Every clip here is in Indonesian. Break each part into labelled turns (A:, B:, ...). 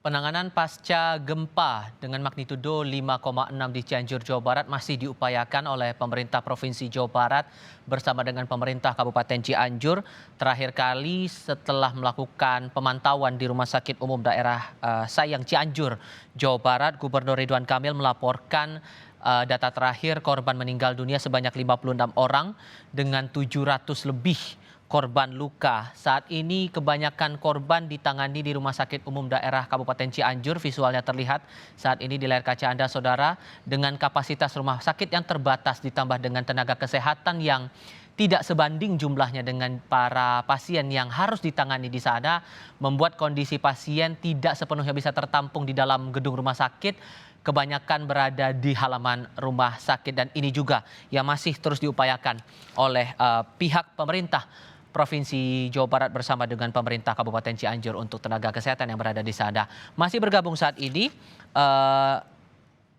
A: Penanganan pasca gempa dengan magnitudo 5,6 di Cianjur, Jawa Barat masih diupayakan oleh pemerintah Provinsi Jawa Barat bersama dengan pemerintah Kabupaten Cianjur. Terakhir kali setelah melakukan pemantauan di Rumah Sakit Umum Daerah Sayang Cianjur, Jawa Barat, Gubernur Ridwan Kamil melaporkan data terakhir korban meninggal dunia sebanyak 56 orang dengan 700 lebih korban luka. Saat ini kebanyakan korban ditangani di Rumah Sakit Umum Daerah Kabupaten Cianjur. Visualnya terlihat saat ini di layar kaca Anda, Saudara, dengan kapasitas rumah sakit yang terbatas ditambah dengan tenaga kesehatan yang tidak sebanding jumlahnya dengan para pasien yang harus ditangani di sana, membuat kondisi pasien tidak sepenuhnya bisa tertampung di dalam gedung rumah sakit. Kebanyakan berada di halaman rumah sakit dan ini juga yang masih terus diupayakan oleh pihak pemerintah Provinsi Jawa Barat bersama dengan pemerintah Kabupaten Cianjur untuk tenaga kesehatan yang berada di sana. Masih bergabung saat ini eh,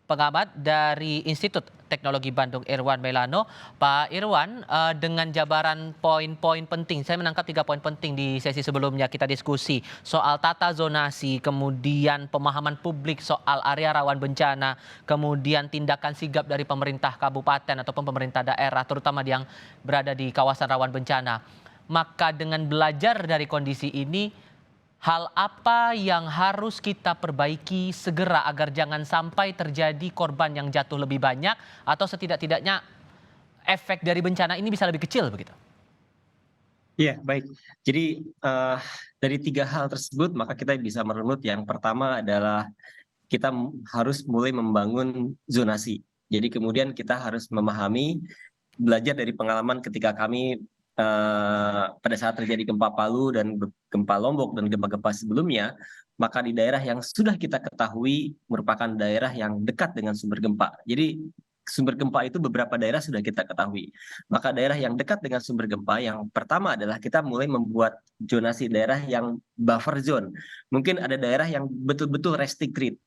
A: pengamat dari Institut Teknologi Bandung Irwan Melano. Pak Irwan, dengan jabaran poin-poin penting, saya menangkap 3 poin penting di sesi sebelumnya kita diskusi soal tata zonasi, kemudian pemahaman publik soal area rawan bencana, kemudian tindakan sigap dari pemerintah kabupaten ataupun pemerintah daerah, terutama yang berada di kawasan rawan bencana. Maka dengan belajar dari kondisi ini, hal apa yang harus kita perbaiki segera agar jangan sampai terjadi korban yang jatuh lebih banyak atau setidak-tidaknya efek dari bencana ini bisa lebih kecil begitu?
B: Iya, baik. Jadi, dari 3 hal tersebut maka kita bisa merunut yang pertama adalah kita harus mulai membangun zonasi. Jadi kemudian kita harus memahami, belajar dari pengalaman ketika kami, pada saat terjadi gempa Palu dan gempa Lombok dan gempa-gempa sebelumnya, maka di daerah yang sudah kita ketahui merupakan daerah yang dekat dengan sumber gempa. Jadi sumber gempa itu beberapa daerah sudah kita ketahui. Maka daerah yang dekat dengan sumber gempa yang pertama adalah kita mulai membuat zonasi daerah yang buffer zone. Mungkin ada daerah yang betul-betul restricted,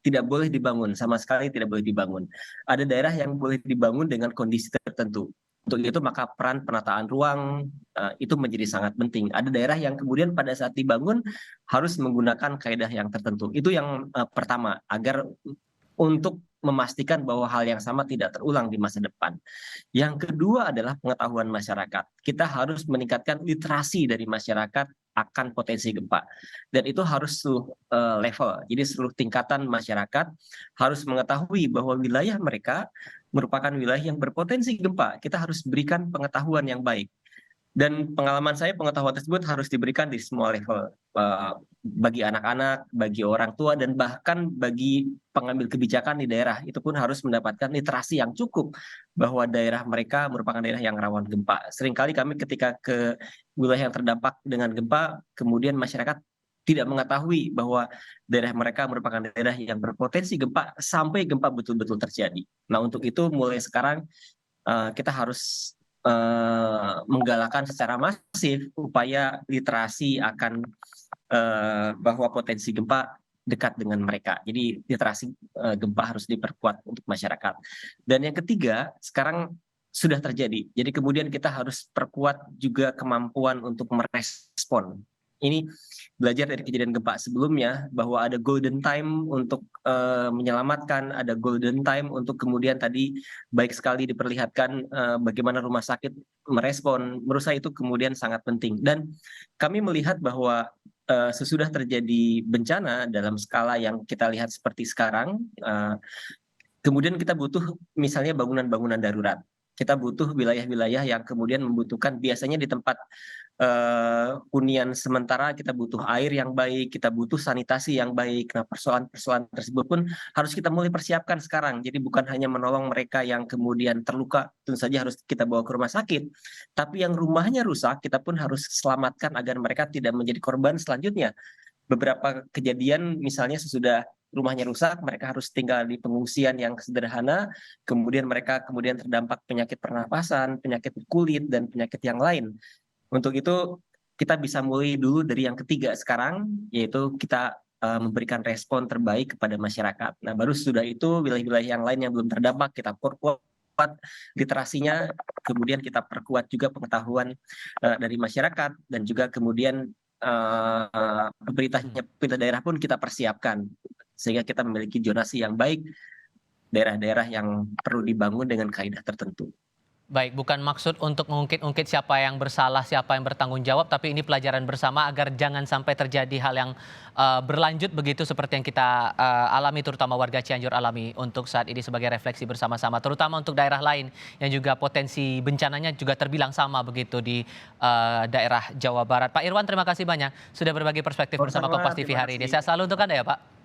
B: tidak boleh dibangun, sama sekali tidak boleh dibangun. Ada daerah yang boleh dibangun dengan kondisi tertentu. Untuk itu maka peran penataan ruang itu menjadi sangat penting. Ada daerah yang kemudian pada saat dibangun harus menggunakan kaedah yang tertentu. Itu yang pertama, agar untuk memastikan bahwa hal yang sama tidak terulang di masa depan. Yang kedua adalah pengetahuan masyarakat. Kita harus meningkatkan literasi dari masyarakat akan potensi gempa. Dan itu harus seluruh level. Jadi seluruh tingkatan masyarakat harus mengetahui bahwa wilayah mereka merupakan wilayah yang berpotensi gempa. Kita harus berikan pengetahuan yang baik. Dan pengalaman saya pengetahuan tersebut harus diberikan di semua level, bagi anak-anak, bagi orang tua, dan bahkan bagi pengambil kebijakan di daerah, itu pun harus mendapatkan literasi yang cukup bahwa daerah mereka merupakan daerah yang rawan gempa. Seringkali kami ketika ke wilayah yang terdampak dengan gempa, kemudian masyarakat tidak mengetahui bahwa daerah mereka merupakan daerah yang berpotensi gempa sampai gempa betul-betul terjadi. Nah, untuk itu mulai sekarang kita harus menggalakkan secara masif upaya literasi akan bahwa potensi gempa dekat dengan mereka. Jadi literasi gempa harus diperkuat untuk masyarakat. Dan yang ketiga, sekarang sudah terjadi. Jadi kemudian kita harus perkuat juga kemampuan untuk merespon. Ini belajar dari kejadian gempa sebelumnya bahwa ada golden time untuk menyelamatkan, ada golden time untuk kemudian tadi baik sekali diperlihatkan bagaimana rumah sakit merespon. Menurut saya itu kemudian sangat penting. Dan kami melihat bahwa sesudah terjadi bencana dalam skala yang kita lihat seperti sekarang, kemudian kita butuh misalnya bangunan-bangunan darurat. Kita butuh wilayah-wilayah yang kemudian membutuhkan biasanya di tempat hunian sementara kita butuh air yang baik, kita butuh sanitasi yang baik. Nah, persoalan-persoalan tersebut pun harus kita mulai persiapkan sekarang. Jadi bukan hanya menolong mereka yang kemudian terluka, tentu saja harus kita bawa ke rumah sakit. Tapi yang rumahnya rusak, kita pun harus selamatkan agar mereka tidak menjadi korban selanjutnya. Beberapa kejadian misalnya sesudah rumahnya rusak, mereka harus tinggal di pengungsian yang sederhana, kemudian mereka kemudian terdampak penyakit pernapasan, penyakit kulit, dan penyakit yang lain. Untuk itu kita bisa mulai dulu dari yang ketiga sekarang, yaitu kita memberikan respon terbaik kepada masyarakat. Nah, baru sudah itu wilayah-wilayah yang lain yang belum terdampak kita perkuat literasinya, kemudian kita perkuat juga pengetahuan dari masyarakat, dan juga kemudian pemerintah daerah pun kita persiapkan sehingga kita memiliki zonasi yang baik daerah-daerah yang perlu dibangun dengan kaidah tertentu.
A: Baik, bukan maksud untuk mengungkit-ungkit siapa yang bersalah, siapa yang bertanggung jawab, tapi ini pelajaran bersama agar jangan sampai terjadi hal yang berlanjut begitu seperti yang kita alami, terutama warga Cianjur alami untuk saat ini sebagai refleksi bersama-sama, terutama untuk daerah lain yang juga potensi bencananya juga terbilang sama begitu di daerah Jawa Barat. Pak Irwan, terima kasih banyak sudah berbagi perspektif bersama
B: Sama-sama,
A: Kompas TV
B: terima
A: hari ini.
B: kasih.
A: Sehat selalu untuk Anda ya Pak.